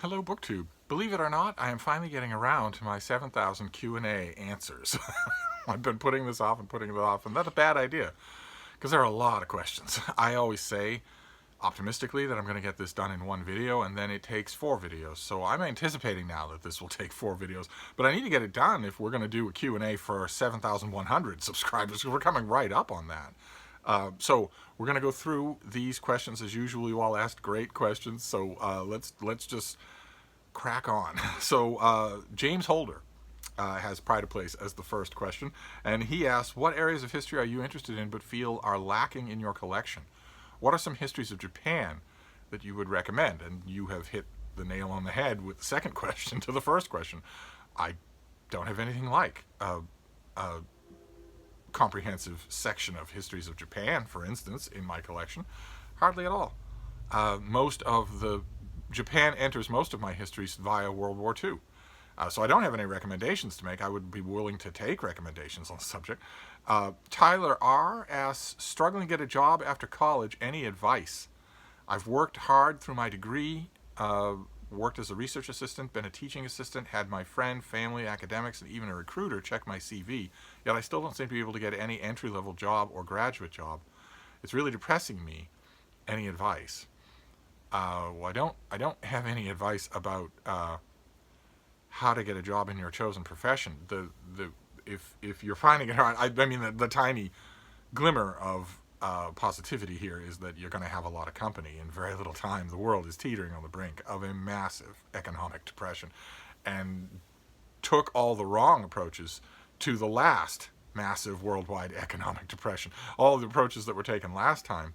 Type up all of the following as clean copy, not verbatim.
Hello, BookTube. Believe it or not, I am finally getting around to my 7,000 Q&A answers. I've been putting this off and putting it off, and that's a bad idea because there are a lot of questions. I always say optimistically that I'm going to get this done in one video, and then it takes 4 videos. So I'm anticipating now that this will take 4 videos, but I need to get it done if we're going to do a Q&A for 7,100 subscribers, because we're coming right up on that. So we're going to go through these questions as usual. You all asked great questions, so let's just crack on. So James Holder has Pride of Place as the first question, and he asks, what areas of history are you interested in but feel are lacking in your collection? What are some histories of Japan that you would recommend? And you have hit the nail on the head with the second question to the first question. I don't have anything like a comprehensive section of histories of Japan, for instance, in my collection. Hardly at all. Japan enters most of my histories via World War II. So I don't have any recommendations to make. I would be willing to take recommendations on the subject. Tyler R. asks, struggling to get a job after college, any advice? I've worked hard through my degree, worked as a research assistant, been a teaching assistant, had my friend, family, academics, and even a recruiter check my CV, yet I still don't seem to be able to get any entry-level job or graduate job. It's really depressing me. Any advice? Well, I don't have any advice about how to get a job in your chosen profession. If you're finding it hard, I mean the tiny glimmer of positivity here is that you're going to have a lot of company in very little time. The world is teetering on the brink of a massive economic depression, and took all the wrong approaches to the last massive worldwide economic depression. All the approaches that were taken last time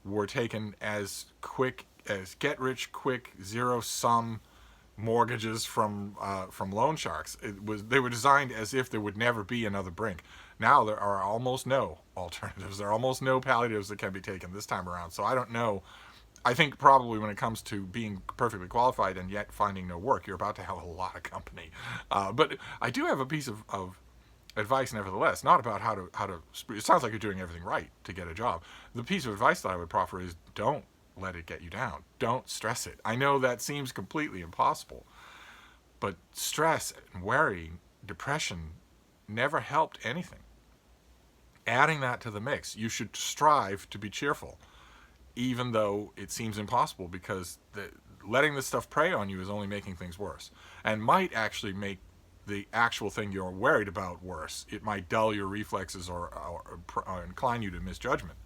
were taken as quick as get-rich-quick, zero-sum mortgages from loan sharks. They were designed as if there would never be another brink. Now there are almost no alternatives. There are almost no palliatives that can be taken this time around. So I don't know. I think probably when it comes to being perfectly qualified and yet finding no work, you're about to have a lot of company. But I do have a piece of advice, nevertheless, not about how to. It sounds like you're doing everything right to get a job. The piece of advice that I would proffer is don't let it get you down. Don't stress it. I know that seems completely impossible, but stress and worry, depression never helped anything. Adding that to the mix, you should strive to be cheerful, even though it seems impossible, because letting this stuff prey on you is only making things worse, and might actually make the actual thing you're worried about worse. It might dull your reflexes or incline you to misjudgment.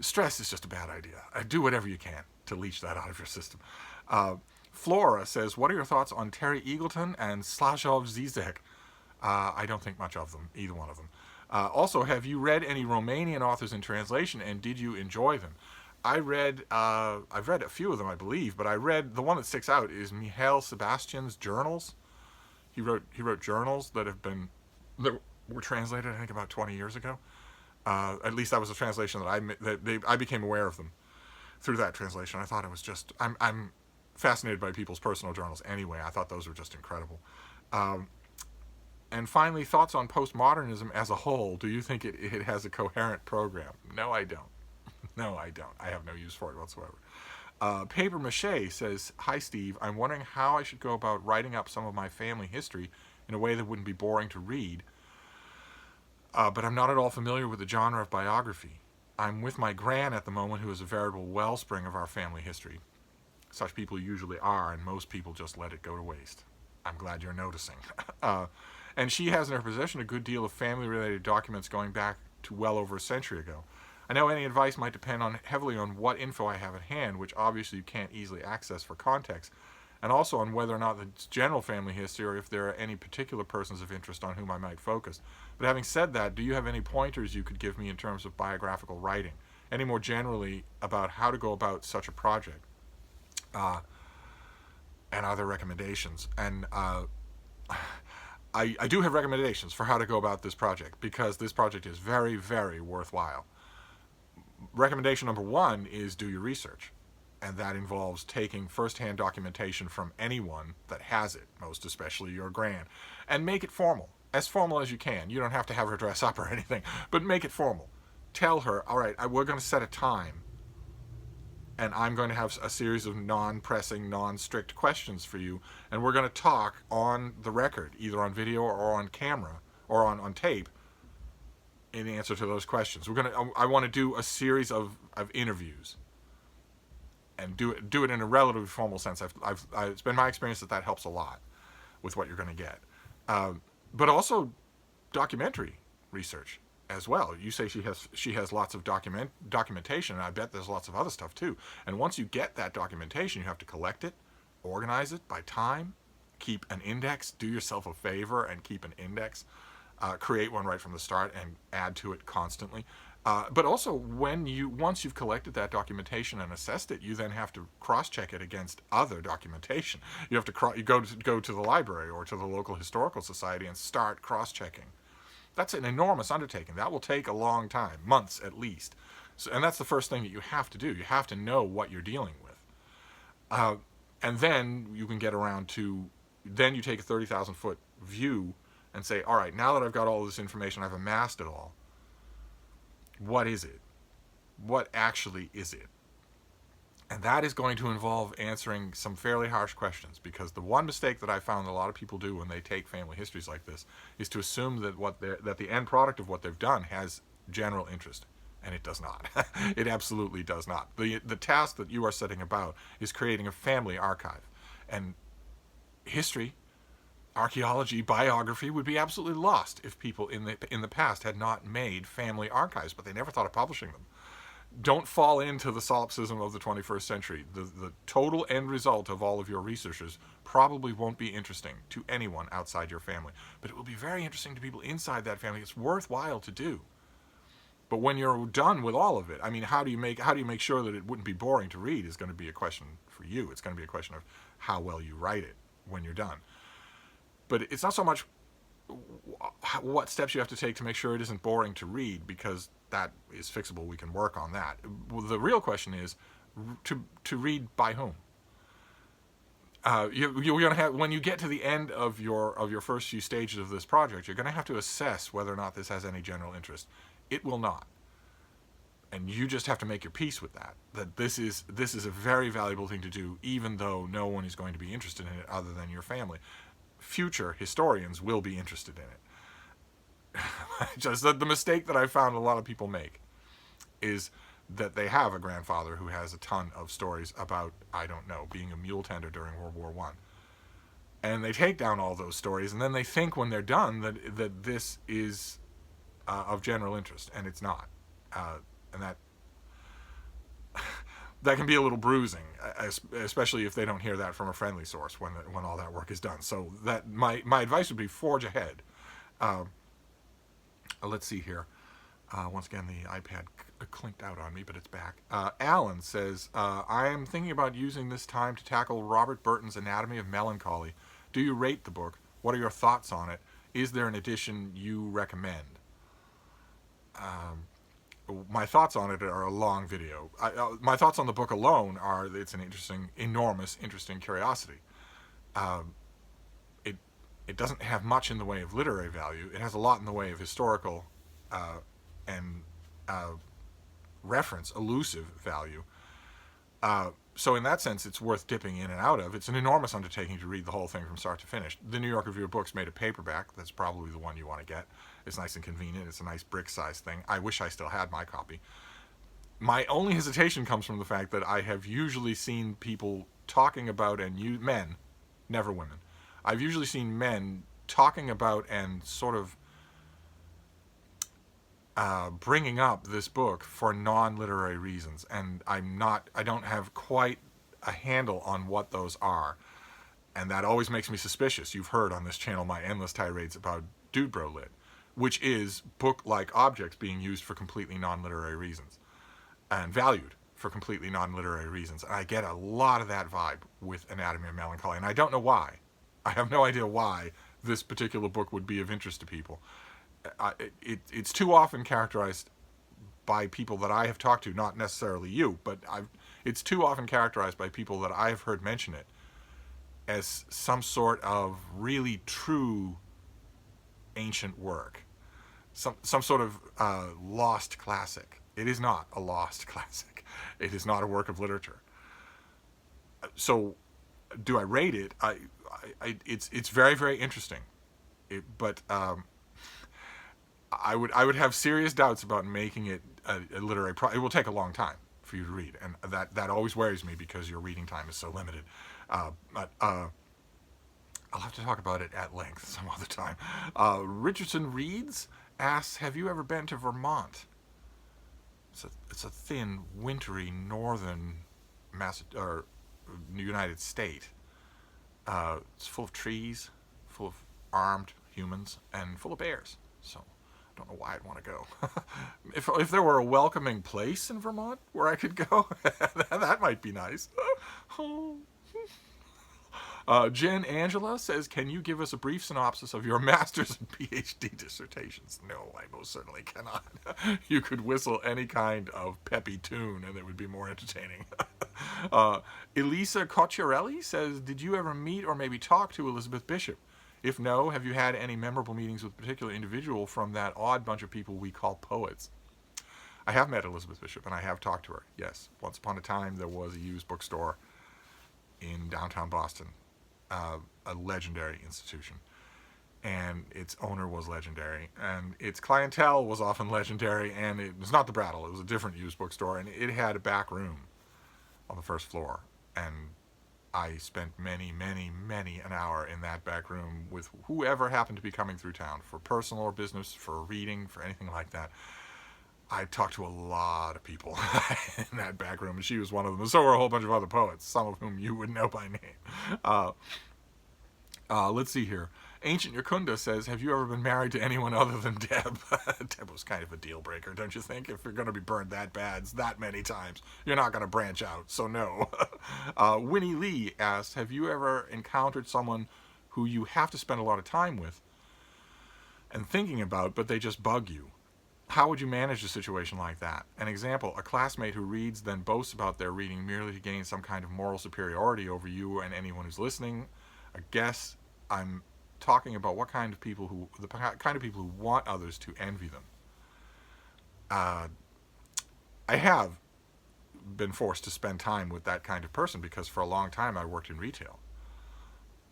Stress is just a bad idea. Do whatever you can to leach that out of your system. Flora says, what are your thoughts on Terry Eagleton and Slavoj Zizek? I don't think much of them, either one of them. Also, have you read any Romanian authors in translation, and did you enjoy them? I've read a few of them, I believe, but I read, the one that sticks out is Mihail Sebastian's journals. He wrote journals that were translated, I think, about 20 years ago. At least that was a translation that I became aware of them through that translation. I thought it was just, I'm fascinated by people's personal journals anyway. I thought those were just incredible. And finally, thoughts on postmodernism as a whole. Do you think it has a coherent program? No, I don't. No, I don't. I have no use for it whatsoever. Paper Mache says, hi Steve, I'm wondering how I should go about writing up some of my family history in a way that wouldn't be boring to read. But I'm not at all familiar with the genre of biography. I'm with my gran at the moment, who is a veritable wellspring of our family history. Such people usually are, and most people just let it go to waste. I'm glad you're noticing. And she has in her possession a good deal of family-related documents going back to well over a century ago. I know any advice might depend heavily on what info I have at hand, which obviously you can't easily access for context, and also on whether or not it's general family history or if there are any particular persons of interest on whom I might focus. But having said that, do you have any pointers you could give me in terms of biographical writing? Any more generally about how to go about such a project? And other recommendations. And I do have recommendations for how to go about this project, because this project is very, very worthwhile. Recommendation number 1 is do your research. And that involves taking first-hand documentation from anyone that has it, most especially your gran, and make it formal as you can. You don't have to have her dress up or anything, but make it formal. Tell her, all right, we're going to set a time and I'm going to have a series of non-pressing, non-strict questions for you, and we're going to talk on the record, either on video or on camera or on tape, in answer to those questions. I want to do a series of interviews, and do it in a relatively formal sense. It's been my experience that helps a lot with what you're going to get. But also documentary research as well. You say she has lots of documentation, and I bet there's lots of other stuff too. And once you get that documentation, you have to collect it, organize it by time, keep an index, do yourself a favor and keep an index, create one right from the start and add to it constantly. But also, once you've collected that documentation and assessed it, you then have to cross-check it against other documentation. You have to go to the library or to the local historical society and start cross-checking. That's an enormous undertaking. That will take a long time, months at least. And that's the first thing that you have to do. You have to know what you're dealing with. And then you can get around to, then you take a 30,000-foot view and say, all right, now that I've got all this information, I've amassed it all, what is it? What actually is it? And that is going to involve answering some fairly harsh questions, because the one mistake that I found a lot of people do when they take family histories like this is to assume that the end product of what they've done has general interest. And it does not. It absolutely does not. The task that you are setting about is creating a family archive. And history, archaeology, biography would be absolutely lost if people in the past had not made family archives, but they never thought of publishing them. Don't fall into the solipsism of the 21st century. The total end result of all of your researchers probably won't be interesting to anyone outside your family, but it will be very interesting to people inside that family. It's worthwhile to do. But when you're done with all of it, I mean, how do you make sure that it wouldn't be boring to read is going to be a question for you. It's going to be a question of how well you write it when you're done. But it's not so much what steps you have to take to make sure it isn't boring to read, because that is fixable. We can work on that. The real question is to read by whom. You're going to have, when you get to the end of your first few stages of this project, you're going to have to assess whether or not this has any general interest. It will not. And you just have to make your peace with that. That this is a very valuable thing to do, even though no one is going to be interested in it other than your family. Future historians will be interested in it. Just the mistake that I found a lot of people make is that they have a grandfather who has a ton of stories about, I don't know, being a mule tender during World War I. And they take down all those stories, and then they think when they're done that this is of general interest, and it's not. And that can be a little bruising, especially if they don't hear that from a friendly source when all that work is done. So that my advice would be forge ahead. Let's see here. Once again, the iPad clinked out on me, but it's back. Alan says, I am thinking about using this time to tackle Robert Burton's Anatomy of Melancholy. Do you rate the book? What are your thoughts on it? Is there an edition you recommend? My thoughts on it are a long video. My thoughts on the book alone are that it's an enormous curiosity. It doesn't have much in the way of literary value. It has a lot in the way of historical and reference, elusive value. So in that sense, it's worth dipping in and out of. It's an enormous undertaking to read the whole thing from start to finish. The New York Review of Books made a paperback. That's probably the one you want to get. It's nice and convenient. It's a nice brick-sized thing. I wish I still had my copy. My only hesitation comes from the fact that I have usually seen people talking about, men, never women. I've usually seen men talking about and sort of bringing up this book for non-literary reasons, and I don't have quite a handle on what those are, and that always makes me suspicious. You've heard on this channel my endless tirades about Dude Bro Lit, which is book-like objects being used for completely non-literary reasons and valued for completely non-literary reasons. And I get a lot of that vibe with Anatomy of Melancholy, and I don't know why. I have no idea why this particular book would be of interest to people. It's too often characterized by people that I have talked to, not necessarily you, but it's too often characterized by people that I have heard mention it as some sort of really true ancient work, some sort of lost classic. It is not a lost classic. It is not a work of literature. So, do I rate it? It's very, very interesting. But I would have serious doubts about making it a literary. It will take a long time for you to read, and that always worries me because your reading time is so limited. But I'll have to talk about it at length some other time. Richardson Reeds asks, "Have you ever been to Vermont?" It's a thin, wintry northern United State. It's full of trees, full of armed humans, and full of bears. So I don't know why I'd want to go. If there were a welcoming place in Vermont where I could go, that might be nice. Jen Angela says, "Can you give us a brief synopsis of your master's and PhD dissertations?" No, I most certainly cannot. You could whistle any kind of peppy tune and it would be more entertaining. Elisa Cocciarelli says, "Did you ever meet or maybe talk to Elizabeth Bishop? If no, have you had any memorable meetings with a particular individual from that odd bunch of people we call poets?" I have met Elizabeth Bishop and I have talked to her, yes. Once upon a time there was a used bookstore in downtown Boston. A legendary institution, and its owner was legendary, and its clientele was often legendary, and it was not the Brattle, it was a different used bookstore, and it had a back room on the first floor, and I spent many, many, many an hour in that back room with whoever happened to be coming through town for personal or business, for reading, for anything like that. I talked to a lot of people in that back room, and she was one of them. And so were a whole bunch of other poets, some of whom you would know by name. Let's see here. Ancient Yakunda says, "Have you ever been married to anyone other than Deb?" Deb was kind of a deal breaker, don't you think? If you're going to be burned that bad that many times, you're not going to branch out, so no. Winnie Lee asks, "Have you ever encountered someone who you have to spend a lot of time with and thinking about, but they just bug you? How would you manage a situation like that? An example, a classmate who reads then boasts about their reading merely to gain some kind of moral superiority over you and anyone who's listening. I guess I'm talking about the kind of people who want others to envy them." I have been forced to spend time with that kind of person because for a long time I worked in retail.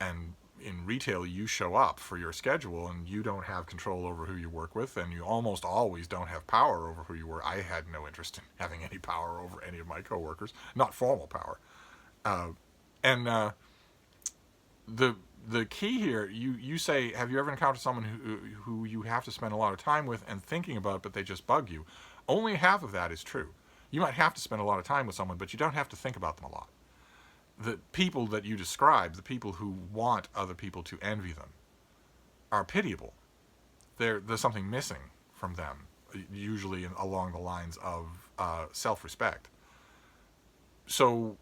And in retail, you show up for your schedule and you don't have control over who you work with, and you almost always don't have power over who you work. I had no interest in having any power over any of my coworkers, not formal power. The key here, you say, have you ever encountered someone who you have to spend a lot of time with and thinking about, but they just bug you? Only half of that is true. You might have to spend a lot of time with someone, but you don't have to think about them a lot. The people that you describe, the people who want other people to envy them, are pitiable. There's something missing from them, usually along the lines of self-respect. So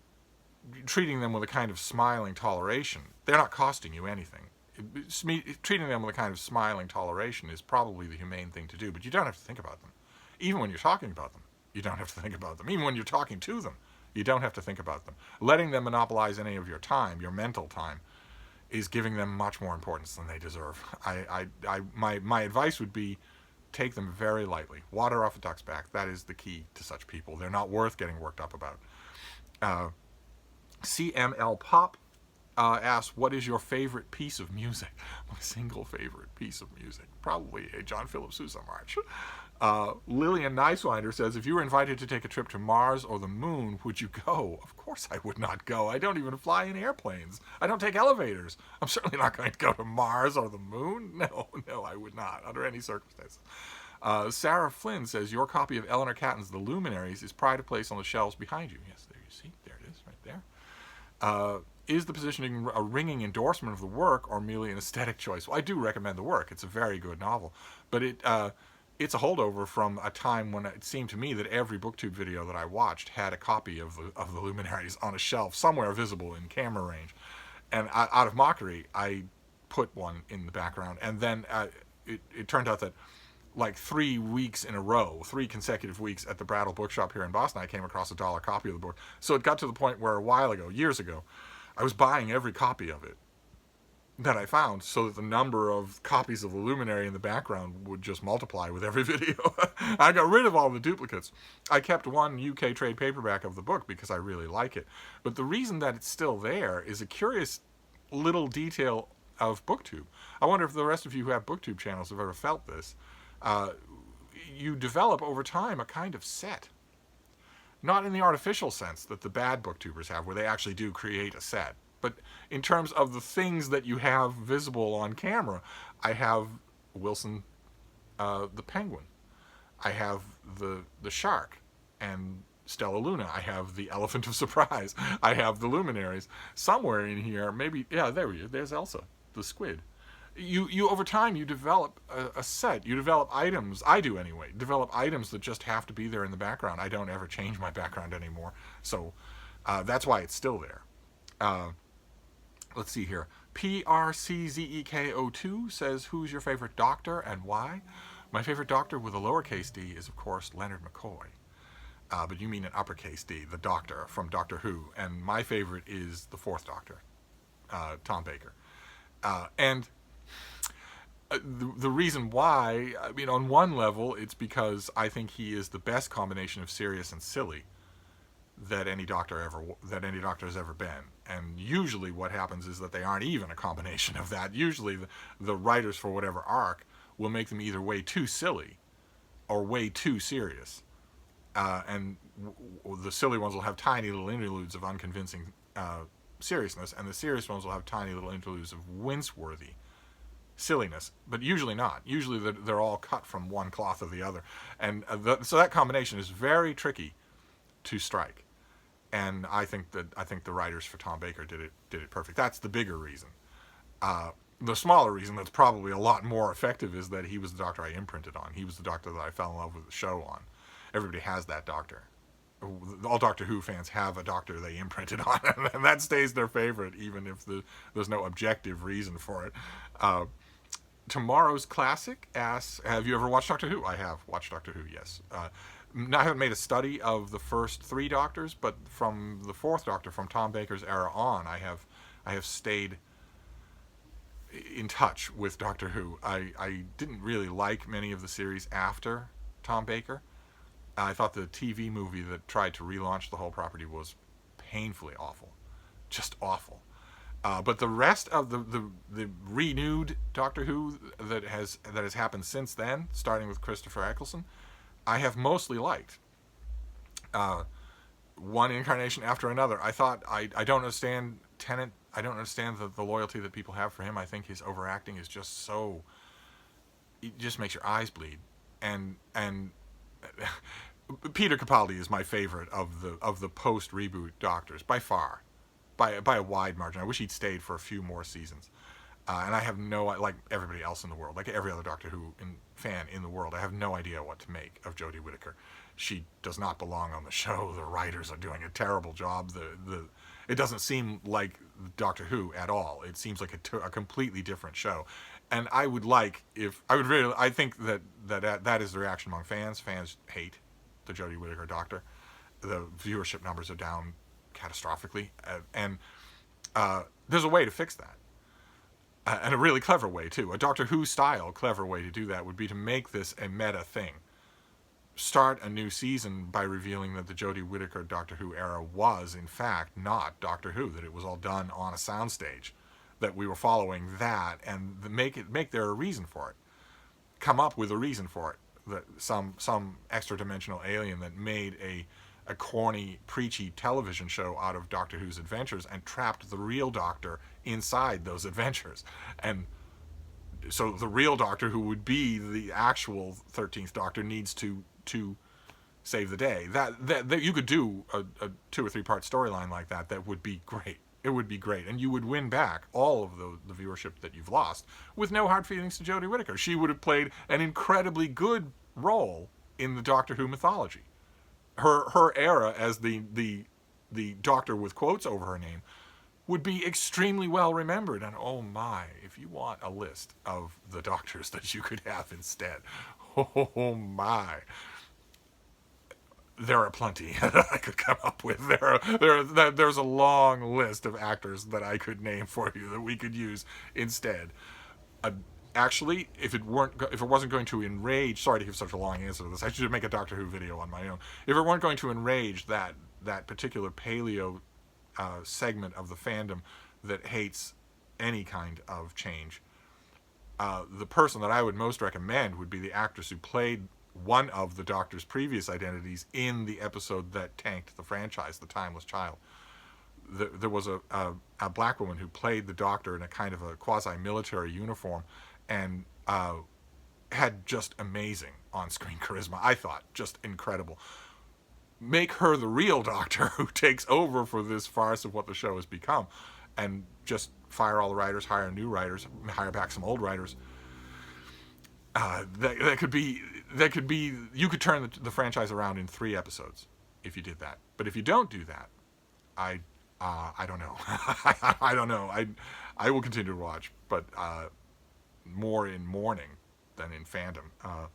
treating them with a kind of smiling toleration, they're not costing you anything. Treating them with a kind of smiling toleration is probably the humane thing to do, but you don't have to think about them. Even when you're talking about them, you don't have to think about them. Even when you're talking to them, you don't have to think about them. Letting them monopolize any of your time, your mental time, is giving them much more importance than they deserve. My advice would be, take them very lightly. Water off a duck's back. That is the key to such people. They're not worth getting worked up about. CML Pop asks, "What is your favorite piece of music?" My single favorite piece of music, probably a John Philip Sousa march. Lillian Nicewinder says, "If you were invited to take a trip to Mars or the moon, would you go?" Of course I would not go. I don't even fly in airplanes. I don't take elevators. I'm certainly not going to go to Mars or the moon. No, I would not, under any circumstances. Sarah Flynn says, "Your copy of Eleanor Catton's The Luminaries is pride of place on the shelves behind you." Yes, there you see. There it is, right there. Is the positioning a ringing endorsement of the work or merely an aesthetic choice? Well, I do recommend the work. It's a very good novel. But it's a holdover from a time when it seemed to me that every BookTube video that I watched had a copy of the Luminaries on a shelf somewhere visible in camera range. And out of mockery, I put one in the background. And then it turned out that like 3 weeks in a row, 3 consecutive weeks at the Brattle Bookshop here in Boston, I came across a $1 copy of the book. So it got to the point where a while ago, years ago, I was buying every copy of it that I found, so that the number of copies of the Luminary in the background would just multiply with every video. I got rid of all the duplicates. I kept one UK trade paperback of the book because I really like it. But the reason that it's still there is a curious little detail of BookTube. I wonder if the rest of you who have BookTube channels have ever felt this. Uh, you develop over time a kind of set. Not in the artificial sense that the bad booktubers have, where they actually do create a set, but in terms of the things that you have visible on camera. I have Wilson, the penguin. I have the shark and Stella Luna. I have the elephant of surprise. I have the luminaries. Somewhere in here, maybe, yeah, there's Elsa, the squid. You over time you develop a set. You develop items. I do anyway. Develop items that just have to be there in the background. I don't ever change my background anymore, so that's why it's still there. Let's see here. PRCZEKO2 says, "Who's your favorite Doctor and why?" My favorite Doctor with a lowercase d is of course Leonard McCoy. But you mean an uppercase D, the Doctor from Doctor Who, and my favorite is the Fourth Doctor, Tom Baker. And the reason why, I mean, on one level, it's because I think he is the best combination of serious and silly that any doctor has ever been. And usually, what happens is that they aren't even a combination of that. Usually, the writers for whatever arc will make them either way too silly or way too serious. And the silly ones will have tiny little interludes of unconvincing seriousness, and the serious ones will have tiny little interludes of wince-worthy silliness, but usually not. Usually they're all cut from one cloth or the other, and so that combination is very tricky to strike. And I think the writers for Tom Baker did it perfect. That's the bigger reason. The smaller reason that's probably a lot more effective is that he was the Doctor I imprinted on. He was the Doctor that I fell in love with the show on. Everybody has that Doctor. All Doctor Who fans have a Doctor they imprinted on, and that stays their favorite, even if there's no objective reason for it. Tomorrow's Classic asks, "Have you ever watched Doctor Who?" I have watched Doctor Who, yes. I haven't made a study of the first three Doctors, but from the Fourth Doctor, from Tom Baker's era on, I have stayed in touch with Doctor Who. I didn't really like many of the series after Tom Baker. I thought the TV movie that tried to relaunch the whole property was painfully awful. Just awful. But the rest of the renewed Doctor Who that has happened since then, starting with Christopher Eccleston, I have mostly liked. One incarnation after another. I thought I don't understand Tennant. I don't understand the loyalty that people have for him. I think his overacting is just so. It just makes your eyes bleed. And Peter Capaldi is my favorite of the post reboot Doctors by far, by a wide margin. I wish he'd stayed for a few more seasons. And I have like everybody else in the world, like every other Doctor Who fan in the world, I have no idea what to make of Jodie Whittaker. She does not belong on the show. The writers are doing a terrible job. It doesn't seem like Doctor Who at all. It seems like a completely different show. And I think that is the reaction among fans. Fans hate the Jodie Whittaker Doctor. The viewership numbers are down catastrophically, and there's a way to fix that. And a really clever way, too. A Doctor Who-style clever way to do that would be to make this a meta thing. Start a new season by revealing that the Jodie Whittaker Doctor Who era was, in fact, not Doctor Who, that it was all done on a soundstage, that we were following that, and make there a reason for it. Come up with a reason for it. That some extra-dimensional alien that made a corny, preachy television show out of Doctor Who's adventures and trapped the real Doctor inside those adventures. And so the real Doctor, who would be the actual 13th Doctor, needs to save the day. That you could do a 2 or 3 part storyline like that. That would be great. It would be great. And you would win back all of the viewership that you've lost with no hard feelings to Jodie Whittaker. She would have played an incredibly good role in the Doctor Who mythology. Her era as the Doctor with quotes over her name would be extremely well remembered. And oh my, if you want a list of the Doctors that you could have instead, oh my. there are plenty that I could come up with. There's a long list of actors that I could name for you that we could use instead. Uh, Actually, if it wasn't going to enrage, sorry to give such a long answer to this. I should make a Doctor Who video on my own. If it weren't going to enrage that particular paleo segment of the fandom that hates any kind of change, the person that I would most recommend would be the actress who played one of the Doctor's previous identities in the episode that tanked the franchise, The Timeless Child. There was a black woman who played the Doctor in a kind of a quasi-military uniform, and had just amazing on-screen charisma. I thought just incredible. Make her the real Doctor who takes over for this farce of what the show has become, and just fire all the writers, hire new writers, hire back some old writers. That could be you could turn the franchise around in 3 episodes if you did that. But if you don't do that, I don't know. I don't know. I will continue to watch, but more in mourning than in fandom.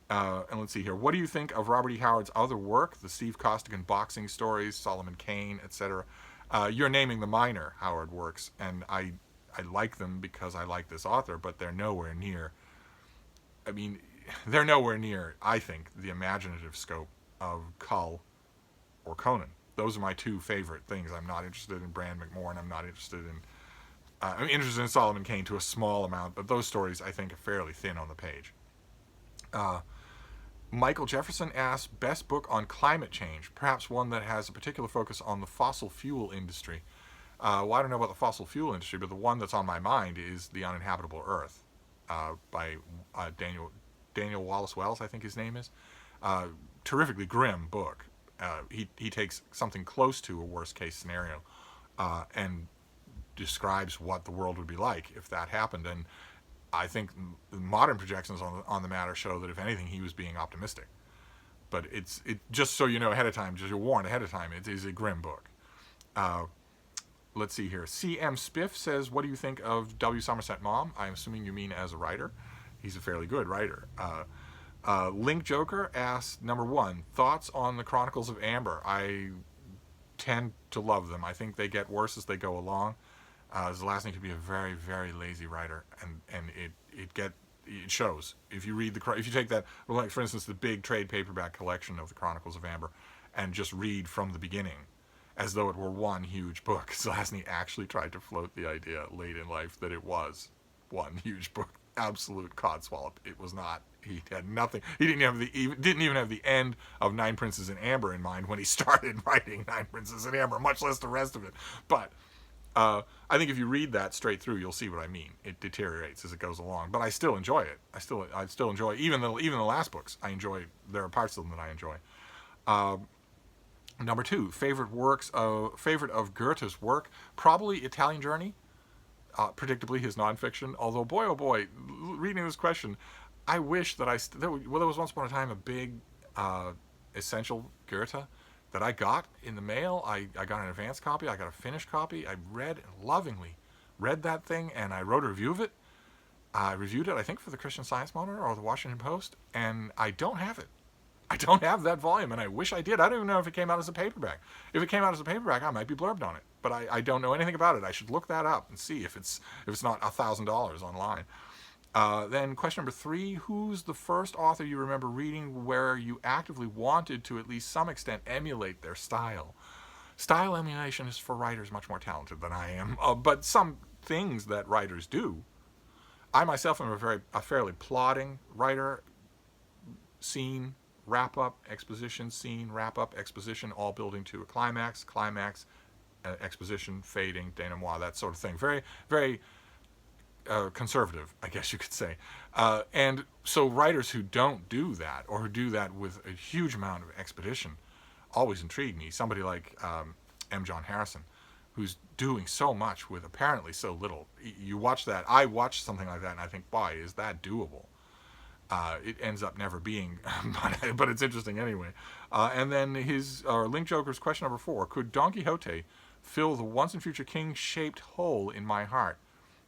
And let's see here. What do you think of Robert E. Howard's other work, the Steve Costigan boxing stories, Solomon Kane, etc.? You're naming the minor Howard works, and I like them because I like this author, but they're nowhere near. I mean, they're nowhere near, I think, the imaginative scope of Cull or Conan. Those are my 2 favorite things. I'm not interested in Bran McMorn. I'm not interested in... I'm interested in Solomon Kane to a small amount, but those stories, I think, are fairly thin on the page. Michael Jefferson asks, best book on climate change, perhaps one that has a particular focus on the fossil fuel industry. Well, I don't know about the fossil fuel industry, but the one that's on my mind is The Uninhabitable Earth by Daniel Wallace Wells, I think his name is. Terrifically grim book. He takes something close to a worst-case scenario and describes what the world would be like if that happened. And I think modern projections on the matter show that, if anything, he was being optimistic. But it just so you know ahead of time, just you're warned ahead of time, it is a grim book. Let's see here. C.M. Spiff says, what do you think of W. Somerset Maugham? I'm assuming you mean as a writer. He's a fairly good writer. Link Joker asks, number 1, thoughts on the Chronicles of Amber. I tend to love them. I think they get worse as they go along. Zelazny could be a very, very lazy writer, and it shows. If you take that, like for instance, the big trade paperback collection of the Chronicles of Amber, and just read from the beginning, as though it were one huge book. Zelazny actually tried to float the idea late in life that it was one huge book. Absolute codswallop. It was not. He had nothing. He didn't even have the end of Nine Princes in Amber in mind when he started writing Nine Princes in Amber, much less the rest of it. But I think if you read that straight through, you'll see what I mean. It deteriorates as it goes along, but I still enjoy it. I still enjoy even the last books. I enjoy. There are parts of them that I enjoy. Number 2, favorite of Goethe's work, probably Italian Journey. Predictably his nonfiction. Although, boy, oh boy, reading this question, I wish that there was once upon a time a big essential Goethe that I got in the mail. I got an advance copy. I got a finished copy. I lovingly read that thing, and I wrote a review of it. I reviewed it, I think, for the Christian Science Monitor or the Washington Post, and I don't have it. I don't have that volume, and I wish I did. I don't even know if it came out as a paperback. If it came out as a paperback, I might be blurbed on it, but I don't know anything about it. I should look that up and see if it's not $1,000 online. Then question number 3, who's the first author you remember reading where you actively wanted to at least some extent emulate their style? Style emulation is for writers much more talented than I am, but some things that writers do. I myself am a fairly plodding writer. Scene, wrap-up, exposition, scene, wrap-up, exposition, all building to a climax, exposition, fading, denouement, that sort of thing. Very, very conservative, I guess you could say. And so writers who don't do that, or who do that with a huge amount of expedition, always intrigue me. Somebody like M. John Harrison, who's doing so much with apparently so little. You watch that, I watch something like that, and I think, boy, is that doable? It ends up never being, but it's interesting anyway. And then Link Joker's question number 4, could Don Quixote fill the once and future king-shaped hole in my heart?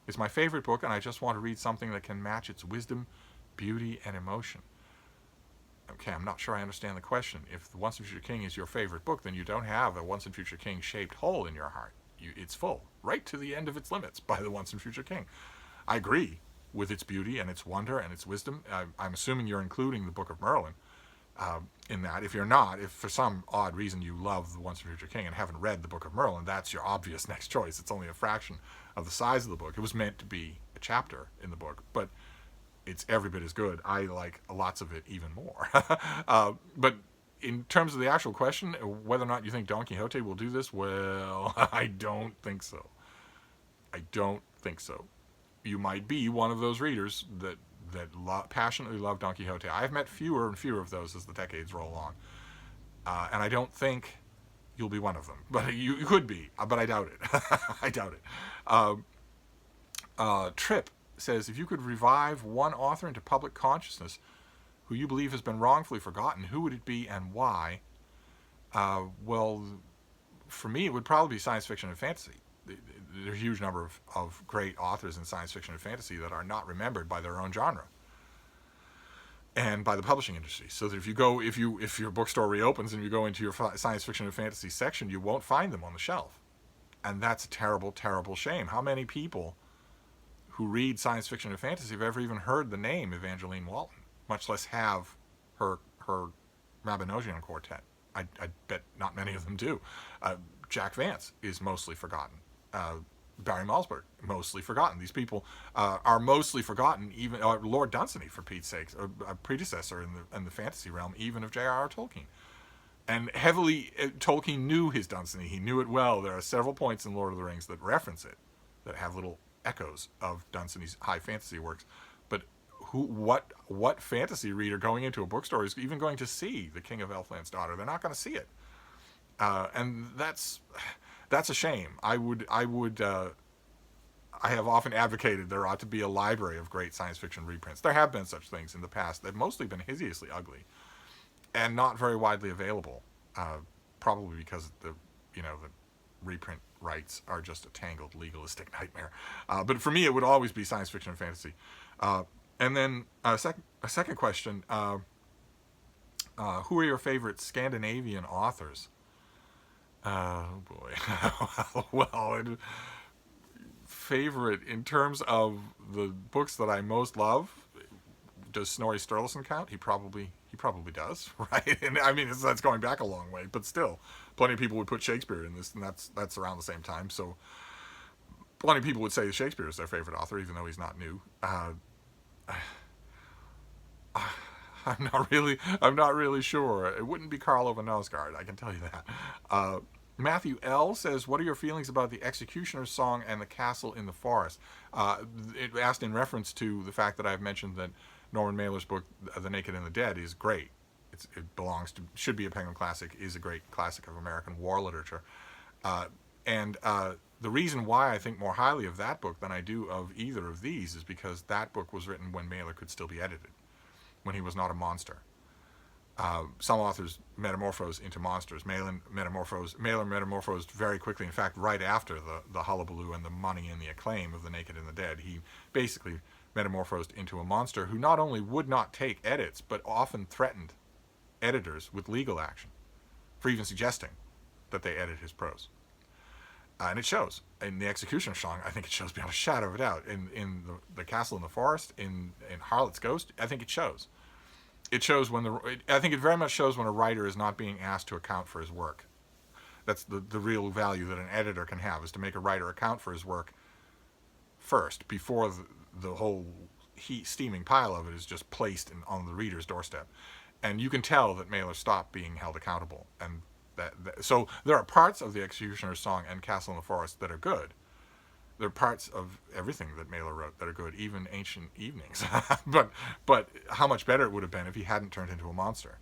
It's my favorite book, and I just want to read something that can match its wisdom, beauty, and emotion. Okay, I'm not sure I understand the question. If The Once and Future King is your favorite book, then you don't have a Once and Future King shaped hole in your heart. It's full, right to the end of its limits by The Once and Future King. I agree with its beauty and its wonder and its wisdom. I'm assuming you're including the Book of Merlin in that. If you're not, if for some odd reason you love The Once and Future King and haven't read the Book of Merlin, that's your obvious next choice. It's only a fraction of the size of the book. It was meant to be a chapter in the book, but it's every bit as good. I like lots of it even more. But in terms of the actual question, whether or not you think Don Quixote will do this, well, I don't think so. I don't think so. You might be one of those readers that passionately love Don Quixote. I've met fewer and fewer of those as the decades roll on, and I don't think you'll be one of them. But you could be, but I doubt it. I doubt it. Trip says, if you could revive one author into public consciousness who you believe has been wrongfully forgotten, who would it be and why? Well, for me, it would probably be science fiction and fantasy. There's a huge number of great authors in science fiction and fantasy that are not remembered by their own genre and by the publishing industry. So that if your bookstore reopens and you go into your science fiction and fantasy section, you won't find them on the shelf. And that's a terrible, terrible shame. How many people who read science fiction and fantasy have ever even heard the name Evangeline Walton, much less have her Mabinogion quartet? I bet not many of them do. Jack Vance is mostly forgotten. Barry Malzberg, mostly forgotten. These people are mostly forgotten. Even Lord Dunsany, for Pete's sake, a predecessor in the fantasy realm, even of J.R.R. Tolkien. And Tolkien knew his Dunsany. He knew it well. There are several points in Lord of the Rings that reference it, that have little echoes of Dunsany's high fantasy works. But what fantasy reader going into a bookstore is even going to see The King of Elfland's Daughter? They're not going to see it, and that's a shame. I have often advocated there ought to be a library of great science fiction reprints. There have been such things in the past. They've mostly been hideously ugly and not very widely available, probably because the reprint rights are just a tangled legalistic nightmare. But for me, it would always be science fiction and fantasy. And then a second question, who are your favorite Scandinavian authors? Oh boy. Well, favorite in terms of the books that I most love, does Snorri Sturluson count? He probably does, right? And I mean, that's going back a long way, but still, plenty of people would put Shakespeare in this, and that's around the same time. So, plenty of people would say Shakespeare is their favorite author, even though he's not new. I'm not really sure. It wouldn't be Karl Ove Knausgaard, I can tell you that. Matthew L. says, what are your feelings about the Executioner's Song and the Castle in the Forest? It asked in reference to the fact that I've mentioned that Norman Mailer's book, The Naked and the Dead, is great. It should be a Penguin classic, is a great classic of American war literature. And the reason why I think more highly of that book than I do of either of these is because that book was written when Mailer could still be edited, when he was not a monster. Some authors metamorphose into monsters. Mailer metamorphosed very quickly. In fact, right after the hullabaloo and the money and the acclaim of The Naked and the Dead, he basically metamorphosed into a monster who not only would not take edits, but often threatened editors with legal action for even suggesting that they edit his prose. And it shows. In The Executioner's Song, I think it shows beyond a shadow of a doubt. In the Castle in the Forest, in Harlot's Ghost, I think it shows. It shows I think it very much shows when a writer is not being asked to account for his work. That's the real value that an editor can have, is to make a writer account for his work first, before the whole steaming pile of it is just placed on the reader's doorstep. And you can tell that Mailer stopped being held accountable. And so there are parts of The Executioner's Song and Castle in the Forest that are good. There are parts of everything that Mailer wrote that are good, even Ancient Evenings. but how much better it would have been if he hadn't turned into a monster.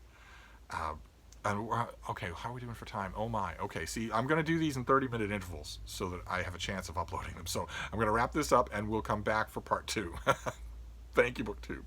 Okay, how are we doing for time? Oh my. Okay, see, I'm going to do these in 30-minute intervals so that I have a chance of uploading them. So I'm going to wrap this up, and we'll come back for part 2. Thank you, BookTube.